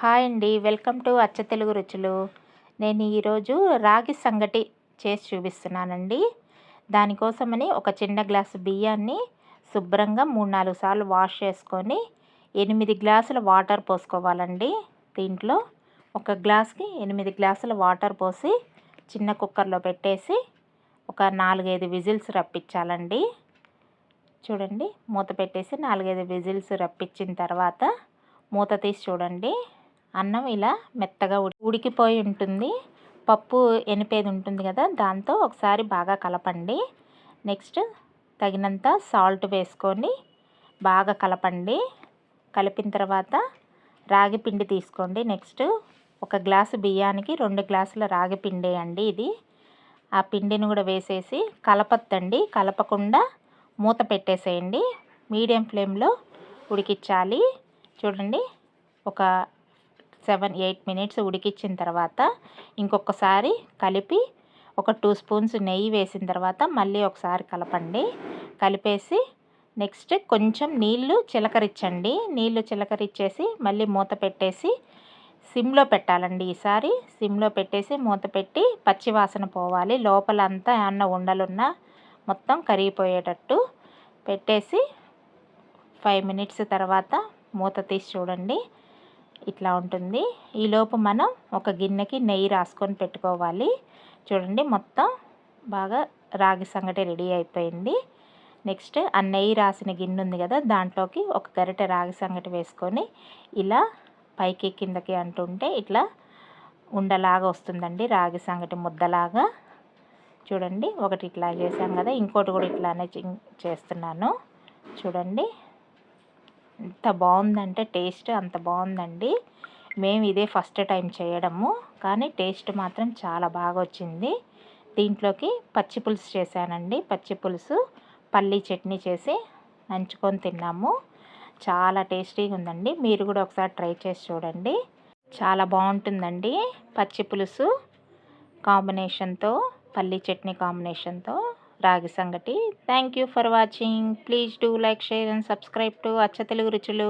Hi అండి. Welcome to అచ్చ తెలుగు రుచులు. నేను ఈరోజు రాగి సంగటి చేసి చూపిస్తున్నానండి. దానికోసమని ఒక చిన్న గ్లాసు బియ్యాన్ని శుభ్రంగా 3-4 సార్లు వాష్ చేసుకొని 8 గ్లాసుల వాటర్ పోసుకోవాలండి. దీంట్లో ఒక గ్లాస్కి 8 గ్లాసుల వాటర్ పోసి చిన్న కుక్కర్లో పెట్టేసి ఒక 4-5 విజిల్స్ రప్పించాలండి. చూడండి, మూత పెట్టేసి 4-5 విజిల్స్ రప్పించిన తర్వాత మూత తీసి చూడండి. అన్నం ఇలా మెత్తగా ఉడికిపోయి ఉంటుంది. పప్పు ఎనిపేది ఉంటుంది కదా, దాంతో ఒకసారి బాగా కలపండి. నెక్స్ట్ తగినంత సాల్ట్ వేసుకొని బాగా కలపండి. కలిపిన తర్వాత రాగి పిండి తీసుకోండి. నెక్స్ట్ ఒక గ్లాసు బియ్యానికి 2 గ్లాసుల రాగి పిండి అండి ఇది. ఆ పిండిని కూడా వేసేసి కలపొద్దండి. కలపకుండా మూత పెట్టేసేయండి. మీడియం ఫ్లేమ్లో ఉడికించాలి. చూడండి, ఒక 7-8 మినిట్స్ ఉడికించిన తర్వాత ఇంకొకసారి కలిపి ఒక 2 స్పూన్స్ నెయ్యి వేసిన తర్వాత మళ్ళీ ఒకసారి కలపండి. కలిపేసి నెక్స్ట్ కొంచెం నీళ్లు చిలకరించండి. నీళ్లు చిలకరించేసి మళ్ళీ మూత పెట్టేసి సిమ్లో పెట్టాలండి. ఈసారి సిమ్లో పెట్టేసి మూత పెట్టి పచ్చివాసన పోవాలి. లోపల అంతా ఏమన్నా ఉండలున్నా మొత్తం కరిగిపోయేటట్టు పెట్టేసి 5 మినిట్స్ తర్వాత మూత తీసి చూడండి, ఇట్లా ఉంటుంది. ఈలోపు మనం ఒక గిన్నెకి నెయ్యి రాసుకొని పెట్టుకోవాలి. చూడండి, మొత్తం బాగా రాగి సంగటి రెడీ అయిపోయింది. నెక్స్ట్ ఆ నెయ్యి రాసిన గిన్నె ఉంది కదా, దాంట్లోకి ఒక గరిటె రాగి సంగటి వేసుకొని ఇలా పైకి కిందకి అంటుంటే ఇట్లా ఉండలాగా వస్తుందండి, రాగి సంగటి ముద్దలాగా. చూడండి, ఒకటి ఇట్లా చేసాం కదా, ఇంకోటి కూడా ఇట్లానే చేస్తున్నాను. చూడండి, ఎంత బాగుందంటే టేస్ట్ అంత బాగుందండి. మేము ఇదే ఫస్ట్ టైం చేయడము, కానీ టేస్ట్ మాత్రం చాలా బాగా వచ్చింది. దీంట్లోకి పచ్చి పులుసు చేశానండి. పచ్చి పులుసు పల్లీ చట్నీ చేసి నంచుకొని తిన్నాము. చాలా టేస్టీగా ఉందండి. మీరు కూడా ఒకసారి ట్రై చేసి చూడండి. చాలా బాగుంటుందండి. పచ్చి పులుసు కాంబినేషన్తో, పల్లీ చట్నీ కాంబినేషన్తో రాగి సంగటి. Thank you for watching. Please do like, share and subscribe to అచ్చ తెలుగు రుచులు.